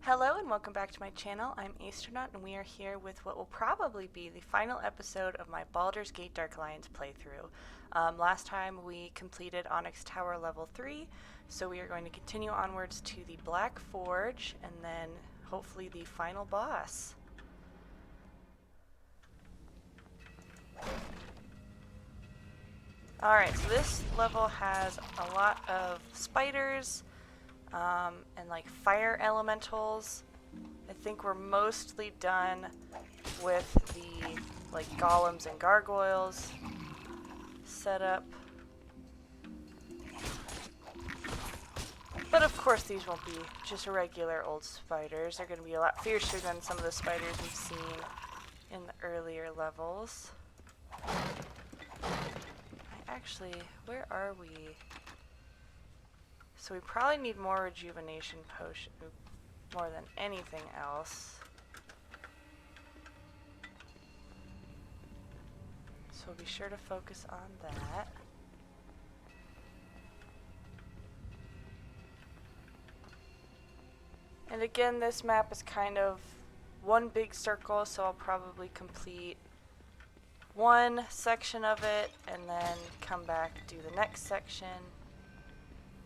Hello and welcome back to my channel. I'm Astronaut and we are here with what will probably be the final episode of my Baldur's Gate Dark Alliance playthrough. Last time we completed Onyx Tower level 3, so we are going to continue onwards to the Black Forge and then hopefully the final boss. Alright, so this level has a lot of spiders, and like fire elementals. I think we're mostly done with the like golems and gargoyles setup. But of course these won't be just regular old spiders. They're going to be a lot fiercer than some of the spiders we've seen in the earlier levels. Actually, where are we? So we probably need more rejuvenation potion, more than anything else. So we'll be sure to focus on that. And again, this map is kind of one big circle, so I'll probably complete one section of it and then come back, do the next section,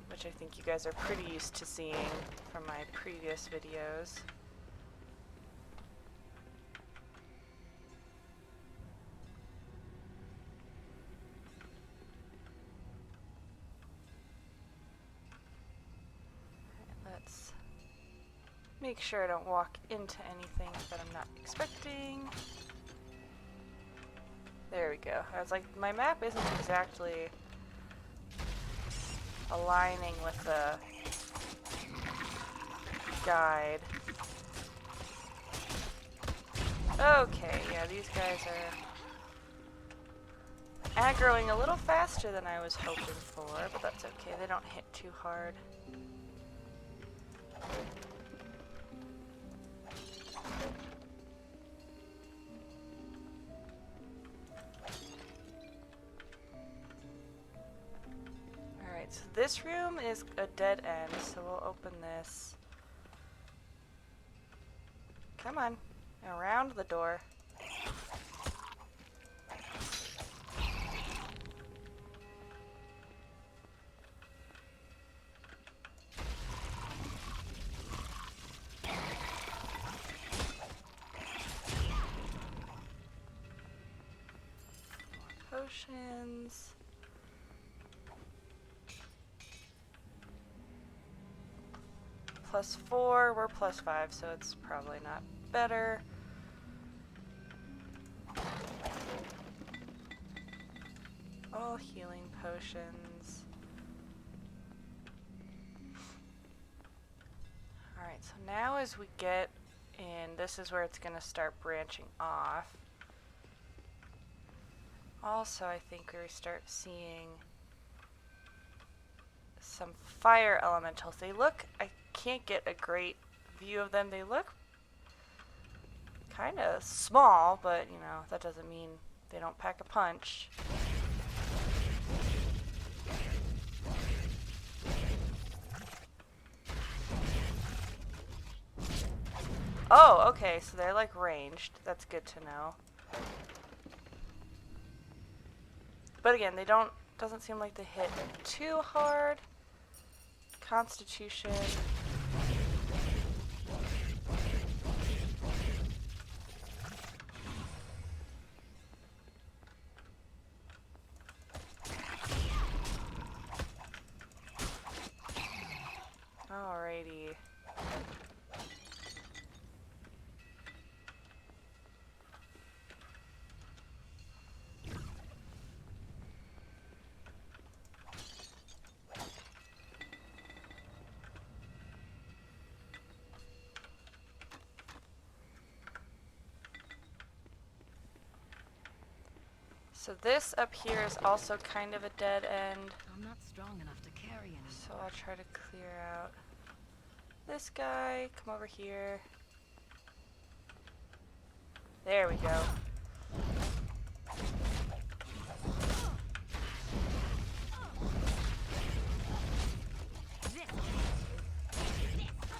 which I think you guys are pretty used to seeing from my previous videos. Let's make sure I don't walk into anything that I'm not expecting. There we go. I was like, my map isn't exactly aligning with the guide. Okay, yeah, these guys are aggroing a little faster than I was hoping for, but that's okay. They don't hit too hard. So this room is a dead end, so we'll open this. Come on, around the door. Potions. +4, we're +5, so it's probably not better. All healing potions. Alright, so now as we get in, this is where it's going to start branching off. Also, I think we start seeing some fire elementals. They look, I can't get a great view of them. They look kind of small, but you know, that doesn't mean they don't pack a punch. Oh, okay, so they're like ranged. That's good to know. But again, they doesn't seem like they hit too hard. Constitution. Alrighty. So this up here is also kind of a dead end. I'm not strong enough to carry anymore. So I'll try to clear out this guy. Come over here. There we go.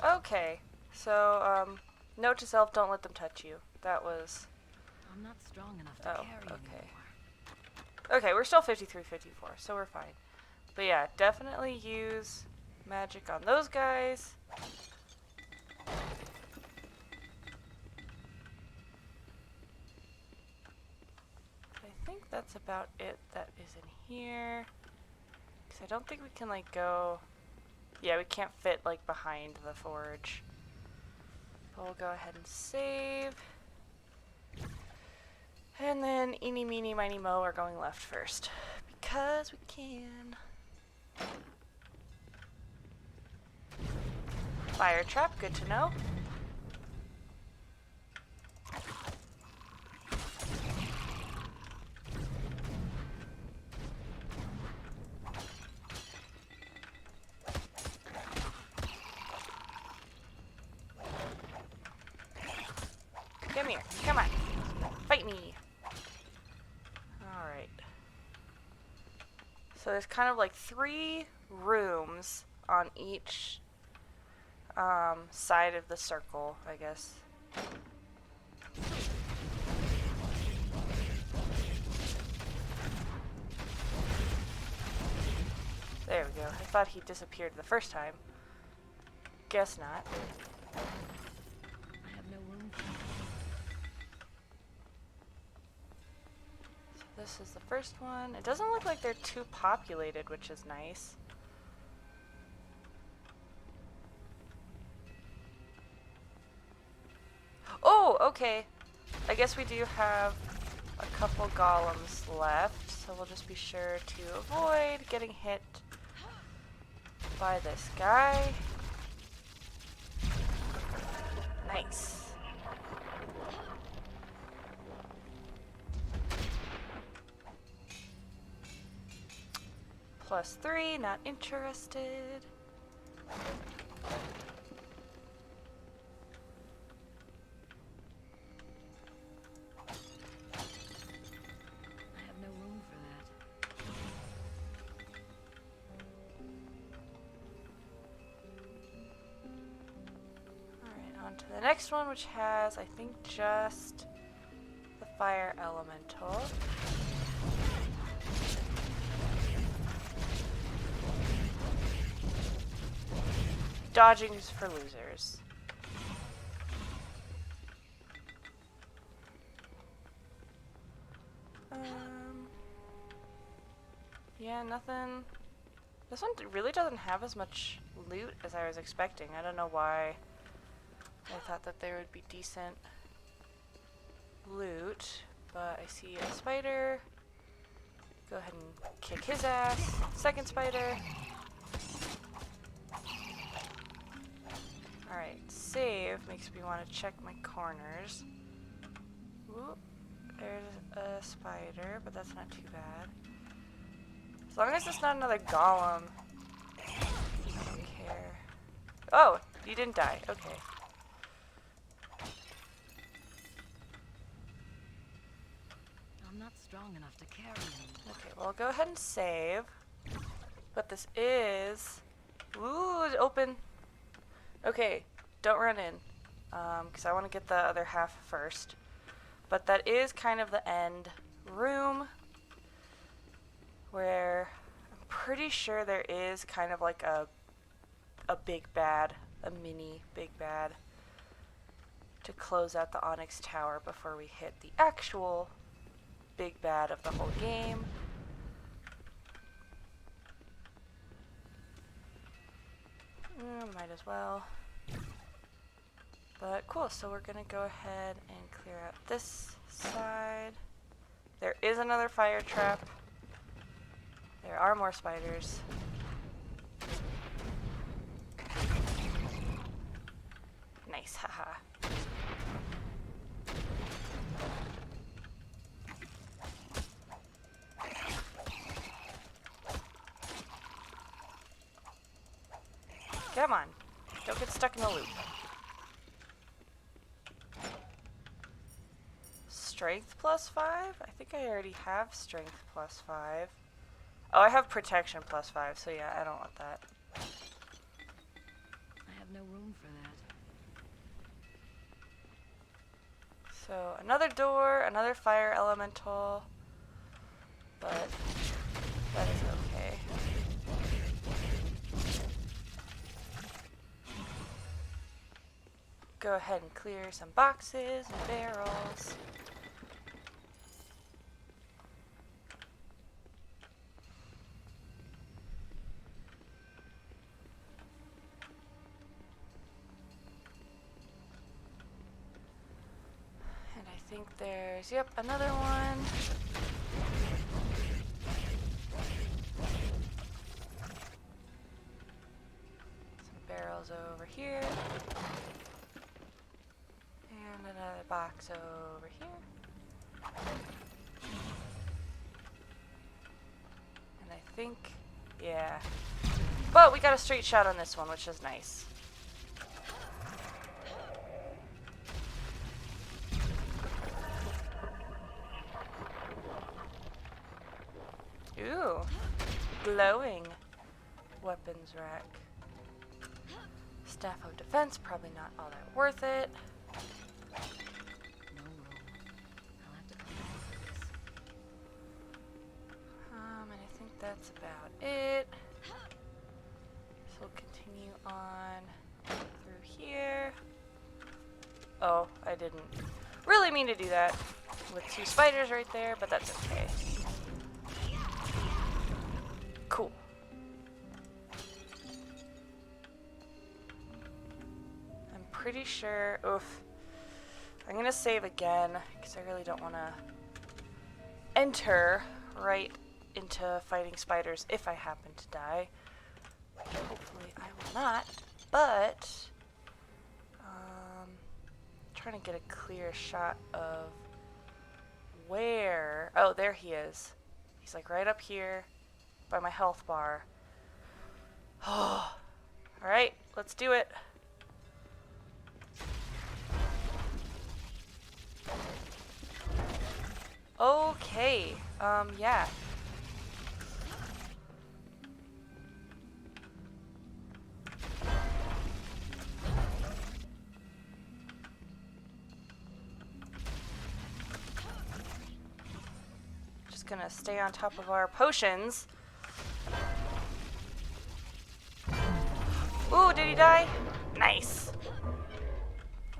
Okay, So, note to self, don't let them touch you. That was... I'm not strong enough to Oh, carry okay. anymore. Okay, we're still 53-54, so we're fine. But yeah, definitely use magic on those guys. I think that's about it that is in here. Because I don't think we can, like, go... Yeah, we can't fit, like, behind the forge. But we'll go ahead and save. And then eeny, meeny, miny, mo are going left first. Because we can. Fire trap, good to know. Come here, come on. Fight me. Alright. So there's kind of like 3 rooms on each side of the circle, I guess. There we go. I thought he disappeared the first time. Guess not. I have no room for So this is the first one. It doesn't look like they're too populated, which is nice. Oh, okay. I guess we do have a couple golems left, so we'll just be sure to avoid getting hit by this guy. Nice. +3, not interested. I have no room for that. Alright, on to the next one, which has, I think, just the fire elemental. Dodging is for losers. Yeah, nothing. This one really doesn't have as much loot as I was expecting. I don't know why. I thought that there would be decent loot, but I see a spider. Go ahead and kick his ass. Second spider. Alright, save makes me want to check my corners. Whoop, there's a spider, but that's not too bad. As long as it's not another golem, I don't care. Oh, you didn't die. Okay. I'm not strong enough to carry anymore. Okay, well, I'll go ahead and save. But this is... Ooh, it's open. Okay, don't run in. Because I want to get the other half first. But that is kind of the end room. Where I'm pretty sure there is kind of like a big bad. A mini big bad. To close out the Onyx Tower before we hit the actual big bad of the whole game. Might as well. But cool, so we're gonna go ahead and clear out this side. There is another fire trap. There are more spiders. Nice, haha. Come on, don't get stuck in the loop. Strength +5? I think I already have strength +5. Oh, I have protection +5, so yeah, I don't want that. I have no room for that. So another door, another fire elemental, but that is okay. Go ahead and clear some boxes and barrels. And I think there's, yep, another one. Some barrels over here. And another box over here. And I think, yeah. But we got a straight shot on this one, which is nice. Ooh, glowing weapons rack. Staff of defense, probably not all that worth it. No room. I'll have to come back for this. And I think that's about it. So we'll continue on through here. Oh, I didn't really mean to do that with two spiders right there, but that's okay. Cool. I'm pretty sure, oof. I'm gonna save again, because I really don't want to enter right into fighting spiders if I happen to die. Hopefully I will not, but trying to get a clear shot of where, oh, there he is. He's like right up here by my health bar. Oh, all right, let's do it. Okay, yeah. Just gonna stay on top of our potions. Ooh, did he die? Nice.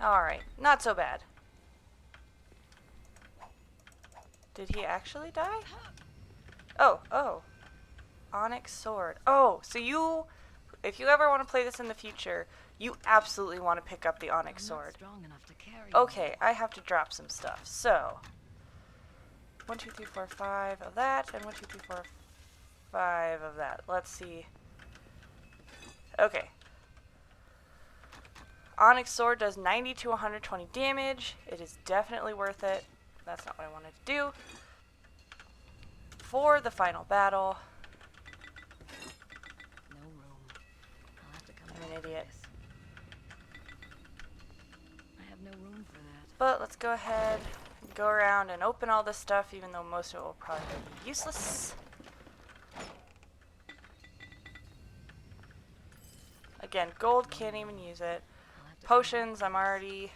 Alright, not so bad. Did he actually die? Oh. Onyx sword. Oh, so you, if you ever want to play this in the future, you absolutely want to pick up the Onyx I'm sword. not strong enough to carry Okay, I have to drop some stuff. So, 1, 2, 3, 4, 5 of that, and 1, 2, 3, 4, 5 of that. Let's see. Okay. Onyx sword does 90 to 120 damage. It is definitely worth it. That's not what I wanted to do. For the final battle. No room. I'll have to come I'm back an for idiot. this. I have no room for that. But let's go ahead and go around and open all this stuff, even though most of it will probably be useless. Again, gold, can't even use it. I'll have to come back Potions, for I'm this. already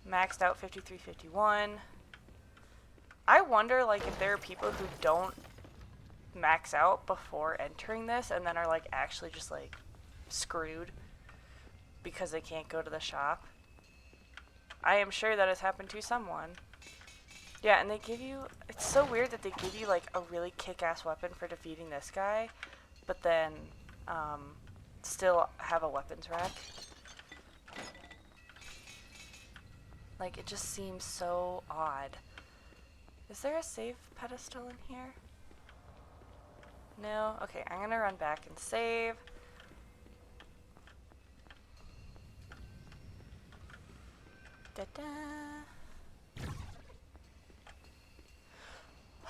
maxed out 53, 51. I wonder, like, if there are people who don't max out before entering this and then are, like, actually just, like, screwed because they can't go to the shop. I am sure that has happened to someone. Yeah, and they give you, it's so weird that they give you, like, a really kick-ass weapon for defeating this guy, but then, still have a weapons rack. Like, it just seems so odd. Is there a save pedestal in here? No? Okay, I'm gonna run back and save. Da-da.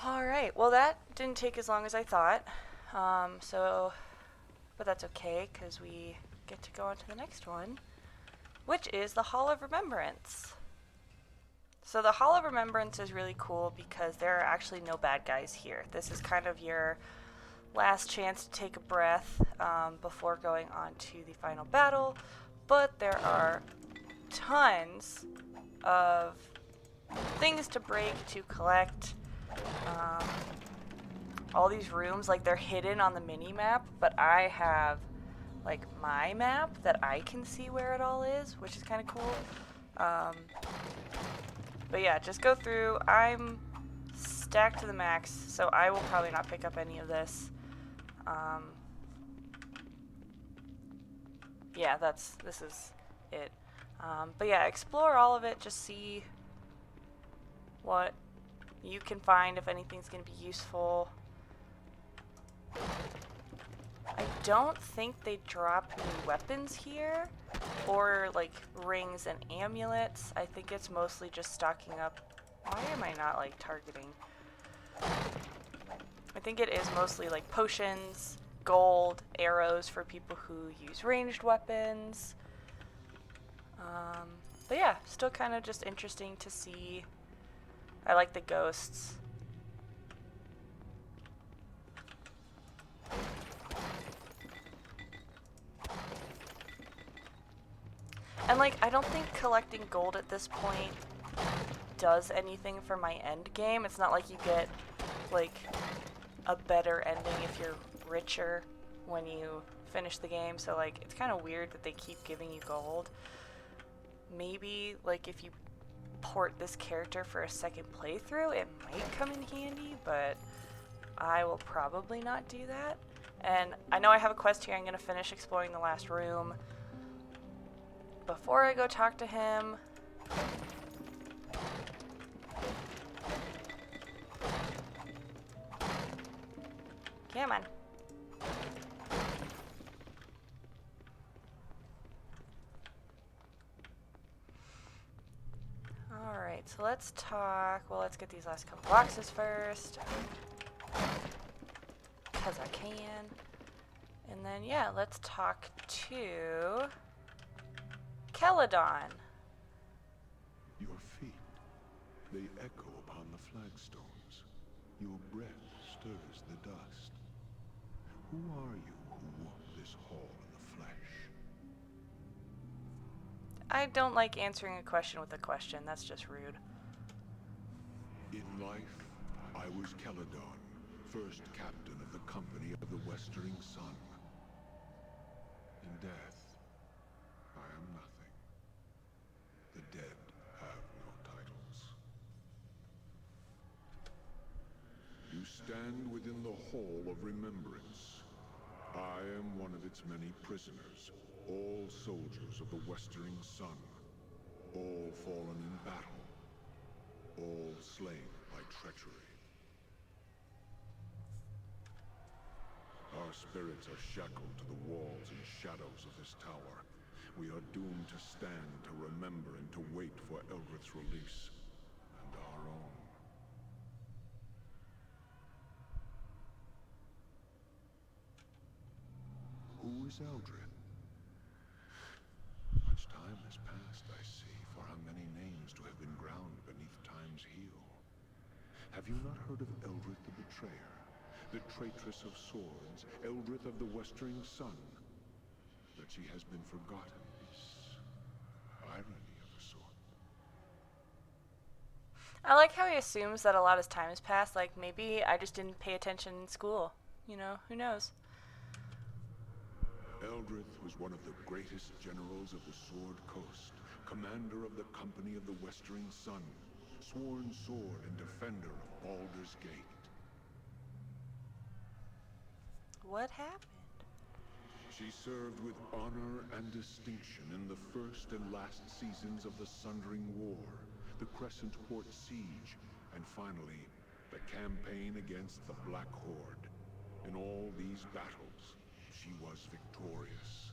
Alright, well that didn't take as long as I thought. But that's okay, because we get to go on to the next one, which is the Hall of Remembrance. So the Hall of Remembrance is really cool because there are actually no bad guys here. This is kind of your last chance to take a breath before going on to the final battle, but there are tons of things to break, to collect. Um, all these rooms, like, they're hidden on the mini map, but I have like my map that I can see where it all is, which is kind of cool. Um, but yeah, just go through. I'm stacked to the max, so I will probably not pick up any of this. Um, yeah, this is it. But yeah, explore all of it. Just see what you can find, if anything's going to be useful. I don't think they drop new weapons here, or like rings and amulets. I think it's mostly just stocking up. Why am I not like targeting? I think it is mostly like potions, gold, arrows for people who use ranged weapons. But yeah, still kind of just interesting to see. I like the ghosts. And like, I don't think collecting gold at this point does anything for my end game. It's not like you get like a better ending if you're richer when you finish the game. So like, it's kind of weird that they keep giving you gold. Maybe like if you port this character for a second playthrough, it might come in handy, but I will probably not do that. And I know I have a quest here. I'm going to finish exploring the last room. Before I go talk to him, come on. Alright, so let's talk. Well, let's get these last couple boxes first. Because I can. And then, yeah, let's talk to Celadon. Your feet, they echo upon the flagstones. Your breath stirs the dust. Who are you who walk this hall in the flesh? I don't like answering a question with a question. That's just rude. In life, I was Celadon, first captain of the Company of the Westering Sun. In death, I am nothing. The dead have no titles. You stand within the Hall of Remembrance. I am one of its many prisoners, all soldiers of the Westering Sun, all fallen in battle, all slain by treachery. Our spirits are shackled to the walls and shadows of this tower. We are doomed to stand, to remember, and to wait for Eldrith's release, and our own. Who is Eldrith? Much time has passed, I see, for how many names to have been ground beneath time's heel. Have you not heard of Eldrith the Betrayer? The traitress of swords, Eldrith of the Westering Sun. That she has been forgotten is irony of a sort. I like how he assumes that a lot of time has passed. Like, maybe I just didn't pay attention in school. You know, who knows? Eldrith was one of the greatest generals of the Sword Coast, commander of the Company of the Westering Sun, sworn sword and defender of Baldur's Gate. What happened? She served with honor and distinction in the first and last seasons of the Sundering War, the Crescent Port Siege, and finally, the campaign against the Black Horde. In all these battles, she was victorious.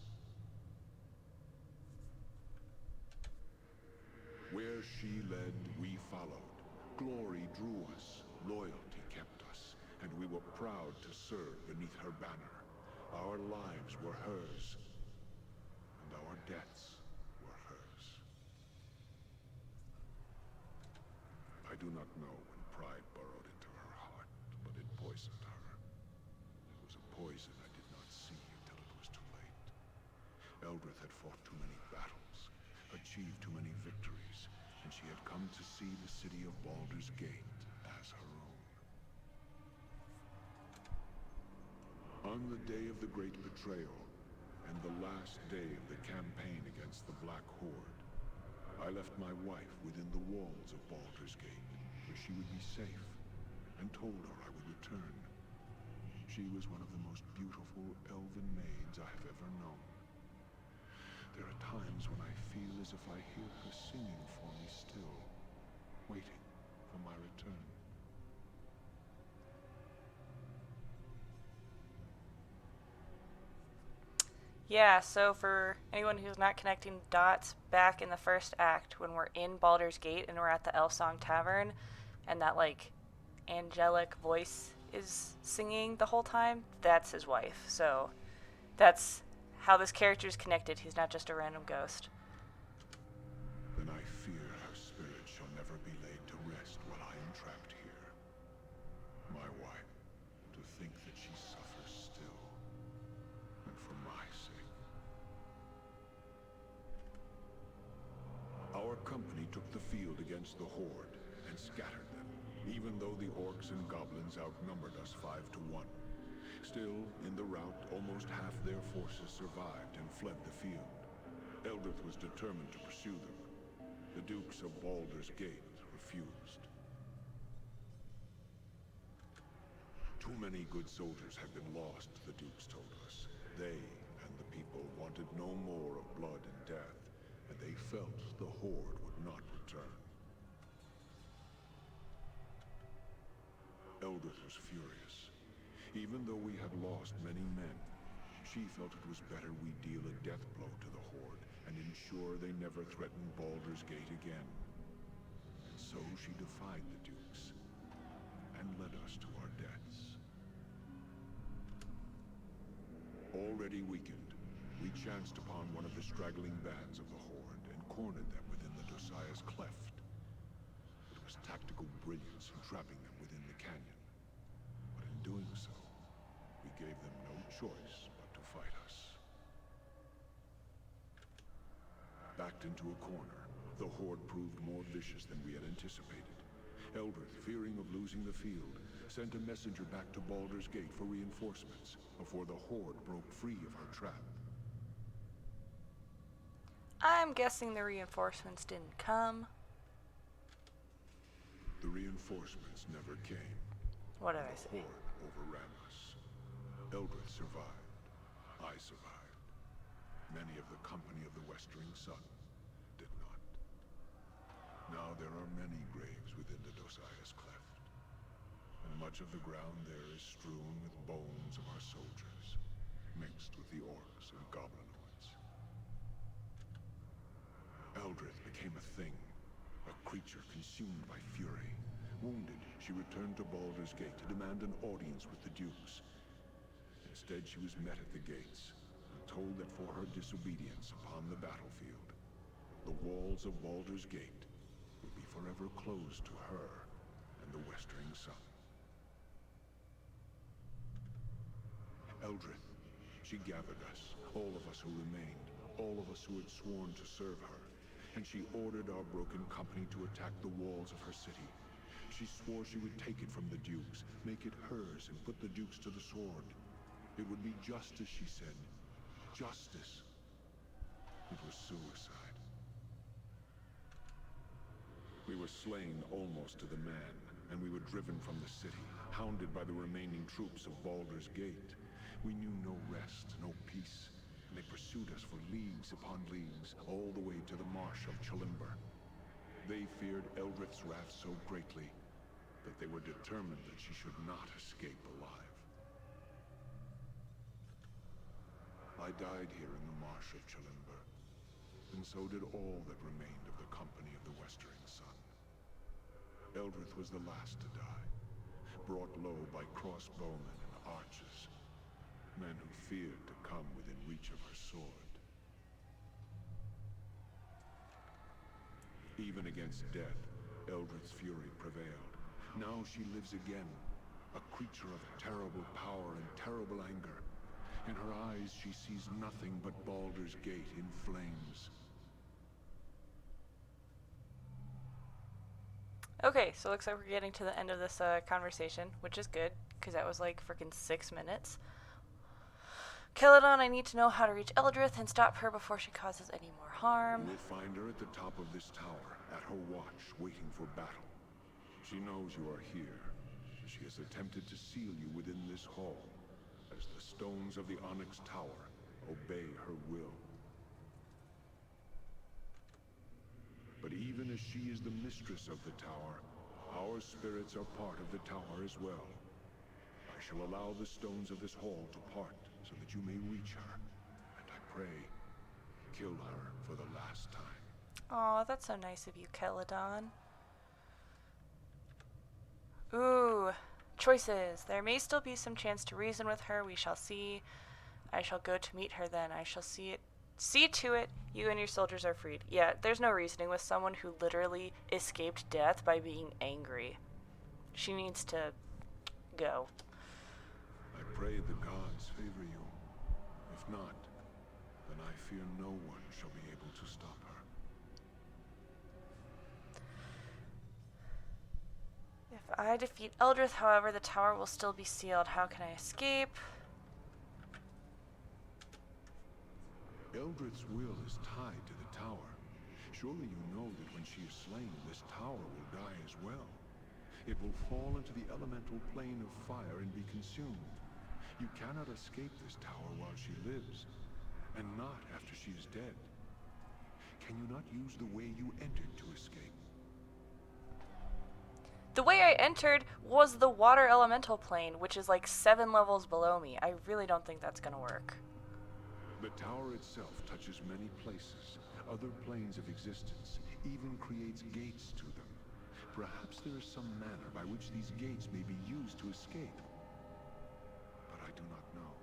Where she led, we followed. Glory drew us, loyalty kept us, and we were proud to serve beneath her banner. Our lives were hers, and our deaths were hers. I do not know when pride burrowed into her heart, but it poisoned her. It was a poison I did not see until it was too late. Eldrith had fought too many battles, achieved too many victories, and she had come to see the city of Baldur's Gate as her own. On the day of the Great Betrayal, and the last day of the campaign against the Black Horde, I left my wife within the walls of Baldur's Gate, where she would be safe, and told her I would return. She was one of the most beautiful elven maids I have ever known. There are times when I feel as if I hear her singing for me still, waiting for my return. Yeah, so for anyone who's not connecting dots, back in the first act, when we're in Baldur's Gate and we're at the Elfsong Tavern, and that, like, angelic voice is singing the whole time, that's his wife. So that's how this character is connected. He's not just a random ghost. Then I fear her spirit shall never be laid to rest while I am trapped here. My wife, to think that she suffers still, and for my sake. Our company took the field against the Horde and scattered them, even though the orcs and goblins outnumbered us 5 to 1. Still, in the rout, almost half their forces survived and fled the field. Eldrith was determined to pursue them. The Dukes of Baldur's Gate refused. Too many good soldiers had been lost, the Dukes told us. They and the people wanted no more of blood and death, and they felt the Horde would not return. Eldrith was furious. Even though we had lost many men, she felt it was better we deal a death blow to the Horde and ensure they never threatened Baldur's Gate again. And so she defied the Dukes and led us to our deaths. Already weakened, we chanced upon one of the straggling bands of the Horde and cornered them within the Dosiah's Cleft. It was tactical brilliance in trapping them within the canyon. But in doing so, we gave them no choice but to fight us. Backed into a corner, the Horde proved more vicious than we had anticipated. Eldrith, fearing of losing the field, sent a messenger back to Baldur's Gate for reinforcements before the Horde broke free of her trap. I'm guessing the reinforcements didn't come. The reinforcements never came. What did I The say? Horde overran us. Eldrith survived. I survived. Many of the company of the Westering Sun did not. Now there are many graves within the Dosiah's Cleft, and much of the ground there is strewn with bones of our soldiers, mixed with the orcs and goblinoids. Eldrith became a thing, a creature consumed by fury. Wounded, she returned to Baldur's Gate to demand an audience with the Dukes. Instead, she was met at the gates and told that for her disobedience upon the battlefield, the walls of Baldur's Gate would be forever closed to her and the Westering Sun. Eldrith, she gathered us, all of us who remained, all of us who had sworn to serve her, and she ordered our broken company to attack the walls of her city. She swore she would take it from the Dukes, make it hers, and put the Dukes to the sword. It would be justice, she said. Justice. It was suicide. We were slain almost to the man, and we were driven from the city, hounded by the remaining troops of Baldur's Gate. We knew no rest, no peace, and they pursued us for leagues upon leagues, all the way to the marsh of Chalimber. They feared Eldrith's wrath so greatly that they were determined that she should not escape alive. I died here in the marsh of Chalimber, and so did all that remained of the company of the Westering Sun. Eldrith was the last to die, brought low by crossbowmen and archers, men who feared to come within reach of her sword. Even against death, Eldrith's fury prevailed. Now she lives again, a creature of terrible power and terrible anger. In her eyes, she sees nothing but Baldur's Gate in flames. Okay, so it looks like we're getting to the end of this conversation, which is good, because that was like freaking 6 minutes. Celadon, I need to know how to reach Eldrith and stop her before she causes any more harm. We'll find her at the top of this tower, at her watch, waiting for battle. She knows you are here. She has attempted to seal you within this hall, as the stones of the Onyx Tower obey her will. But even as she is the mistress of the tower, our spirits are part of the tower as well. I shall allow the stones of this hall to part, so that you may reach her. And I pray, kill her for the last time. Aw, that's so nice of you, Celadon. Ooh, choices. There may still be some chance to reason with her. We shall see. I shall go to meet her then. I shall see to it you and your soldiers are freed. Yeah, there's no reasoning with someone who literally escaped death by being angry. She needs to go. I pray the gods favor you. If not, then I fear no one shall be able to stop her. If I defeat Eldrith, however, the tower will still be sealed. How can I escape? Eldrith's will is tied to the tower. Surely you know that when she is slain, this tower will die as well. It will fall into the elemental plane of fire and be consumed. You cannot escape this tower while she lives, and not after she is dead. Can you not use the way you entered to escape? The way I entered was the water elemental plane, which is like 7 levels below me. I really don't think that's gonna work. The tower itself touches many places, other planes of existence, even creates gates to them. Perhaps there is some manner by which these gates may be used to escape. But I do not know.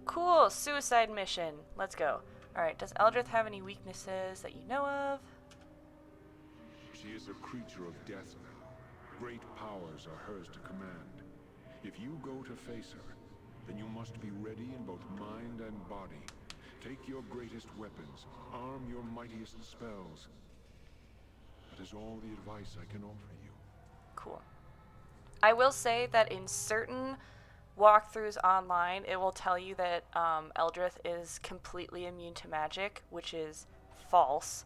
Cool, suicide mission. Let's go. Alright, does Eldrith have any weaknesses that you know of? She is a creature of death now. Great powers are hers to command. If you go to face her, then you must be ready in both mind and body. Take your greatest weapons, arm your mightiest spells. That is all the advice I can offer you. Cool. I will say that in certain walkthroughs online, it will tell you that Eldrith is completely immune to magic, which is false.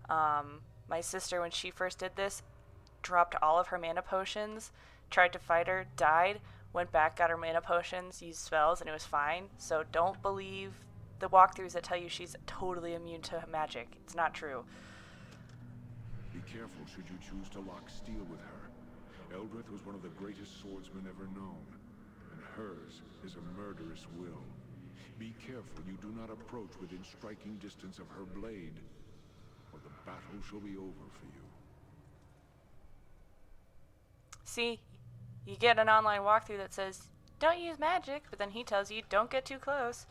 My sister, when she first did this, dropped all of her mana potions, tried to fight her, died, went back, got her mana potions, used spells, and it was fine. So don't believe the walkthroughs that tell you she's totally immune to magic. It's not true. Be careful should you choose to lock steel with her. Eldrith was one of the greatest swordsmen ever known, and hers is a murderous will. Be careful you do not approach within striking distance of her blade, or the battle shall be over for you. See, you get an online walkthrough that says, don't use magic, but then he tells you, don't get too close.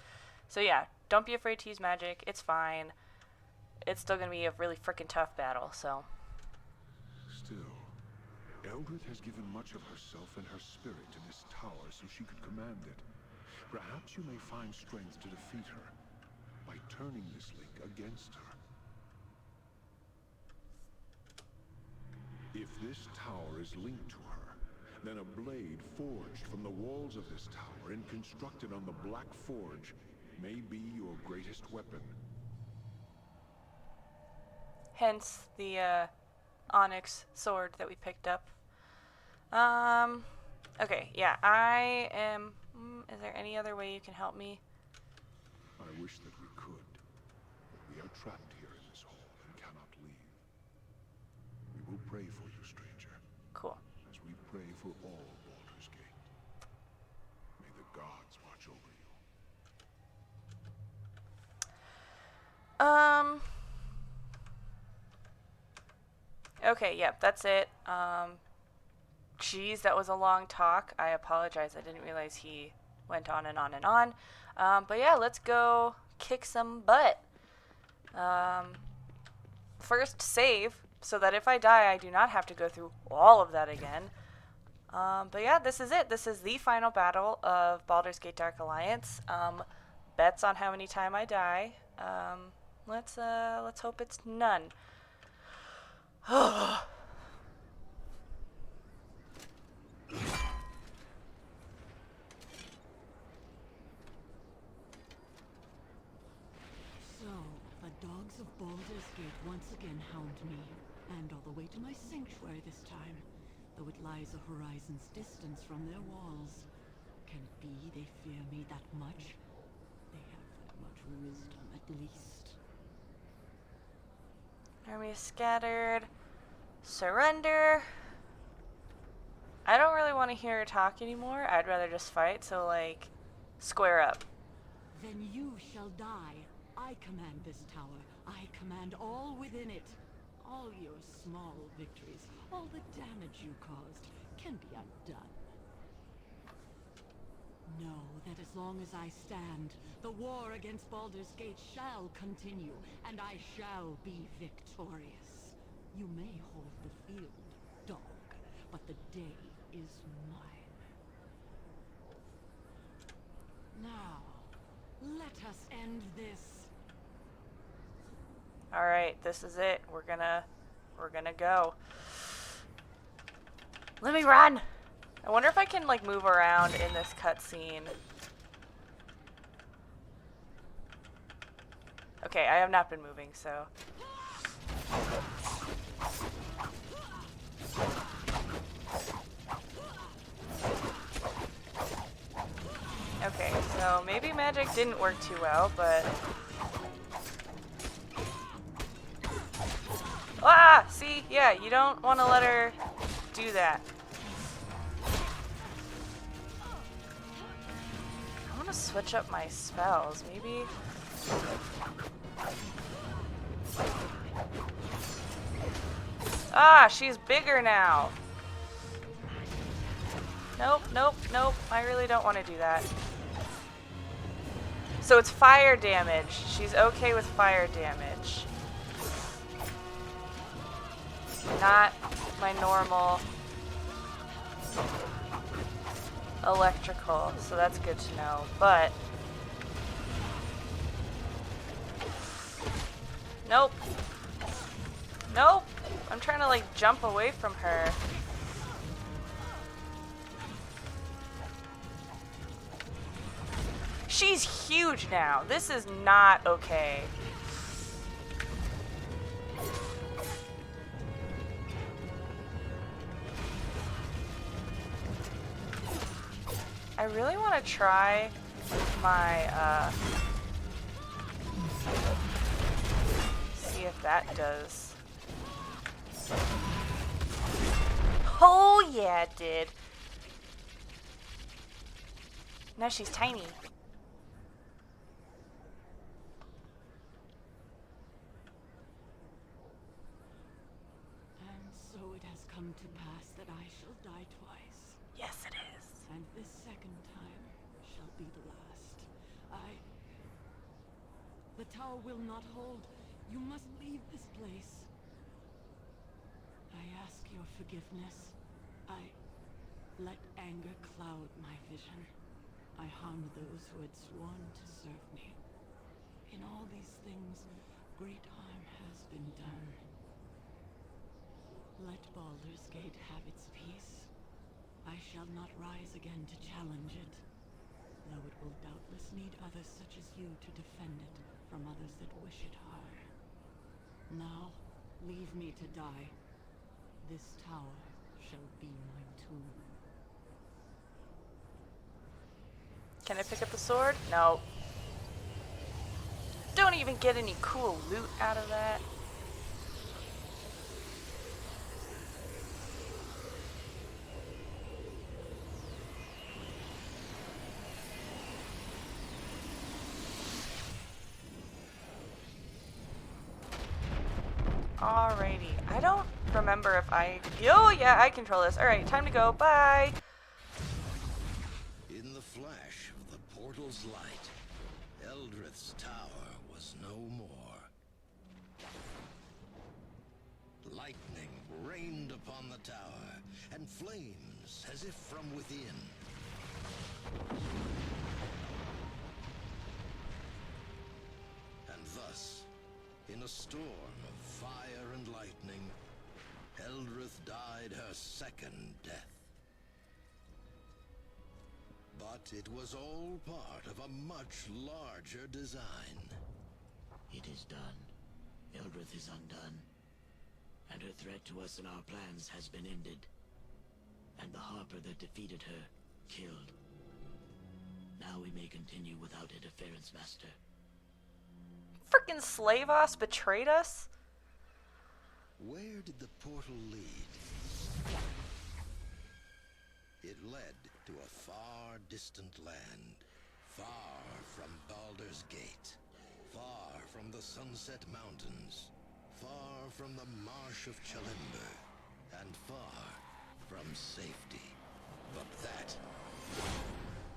So yeah, don't be afraid to use magic. It's fine. It's still going to be a really freaking tough battle, so. Still, Eldrith has given much of herself and her spirit to this tower so she could command it. Perhaps you may find strength to defeat her by turning this link against her. If this tower is linked to her, then a blade forged from the walls of this tower and constructed on the Black Forge may be your greatest weapon. Hence the onyx sword that we picked up. Okay, yeah, I am... is there any other way you can help me? I wish that we could, but we are trapped here in this hall and cannot leave. We will pray for you, stranger. Cool. As we pray for all Baldur's Gate. May the gods watch over you. Okay, yeah, that's it. Geez, that was a long talk. I apologize. I didn't realize he went on and on and on. But yeah, let's go kick some butt. First, save, so that if I die, I do not have to go through all of that again. But yeah, this is it. This is the final battle of Baldur's Gate Dark Alliance. Bets on how many times I die. Let's hope it's none. Dogs of Baldur's Gate once again hound me, and all the way to my sanctuary this time, though it lies a horizon's distance from their walls. Can it be they fear me that much? They have that much wisdom, at least. Army scattered. Surrender. I don't really want to hear her talk anymore. I'd rather just fight, so like, square up. Then you shall die. I command this tower. I command all within it. All your small victories, all the damage you caused, can be undone. Know that as long as I stand, the war against Baldur's Gate shall continue, and I shall be victorious. You may hold the field, dog, but the day is mine. Now, let us end this. Alright, this is it. We're gonna go. Let me run! I wonder if I can like move around in this cutscene. Okay, I have not been moving, so. Okay, so maybe magic didn't work too well, but... Ah! See? Yeah, you don't want to let her do that. I want to switch up my spells, maybe? Ah, she's bigger now. Nope, nope, nope. I really don't want to do that. So it's fire damage. She's okay with fire damage. Not my normal electrical, so that's good to know. But nope. Nope. I'm trying to like jump away from her. She's huge now. This is not okay. I really want to try my, see if that does. Oh yeah, it did. Now she's tiny. And so it has come to pass that I shall die twice. Yes, it is. And this second time shall be the last. The tower will not hold. You must leave this place. I ask your forgiveness. I let anger cloud my vision. I harmed those who had sworn to serve me. In all these things, great harm has been done. Let Baldur's Gate have its peace. I shall not rise again to challenge it, though it will doubtless need others such as you to defend it from others that wish it harm. Now, leave me to die. This tower shall be my tomb. Can I pick up the sword? No. Don't even get any cool loot out of that. Alrighty. I don't remember if I... Oh, yeah, I control this. Alright, time to go. Bye. In the flash of the portal's light, Eldrith's tower was no more. Lightning rained upon the tower, and flames as if from within. And thus, in a storm of fire and lightning, Eldrith died her second death. But it was all part of a much larger design. It is done. Eldrith is undone, and her threat to us and our plans has been ended, and the Harper that defeated her killed. Now we may continue without interference, Master. Frickin' Slavos betrayed us? Where did the portal lead? It led to a far distant land, far from Baldur's Gate, far from the Sunset Mountains, far from the Marsh of Chalimber, and far from safety. But that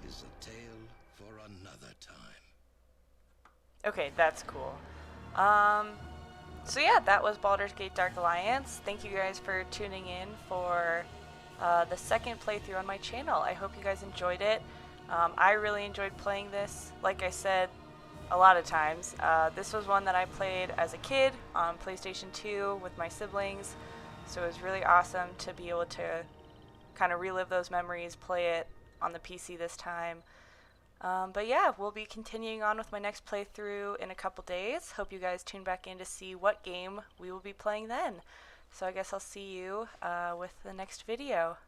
is a tale for another time. Okay, that's cool. So yeah, that was Baldur's Gate Dark Alliance. Thank you guys for tuning in for the second playthrough on my channel. I hope you guys enjoyed it. I really enjoyed playing this. Like I said a lot of times, this was one that I played as a kid on PlayStation 2 with my siblings. So it was really awesome to be able to kind of relive those memories, play it on the PC this time. But yeah, we'll be continuing on with my next playthrough in a couple days. Hope you guys tune back in to see what game we will be playing then. So I guess I'll see you with the next video.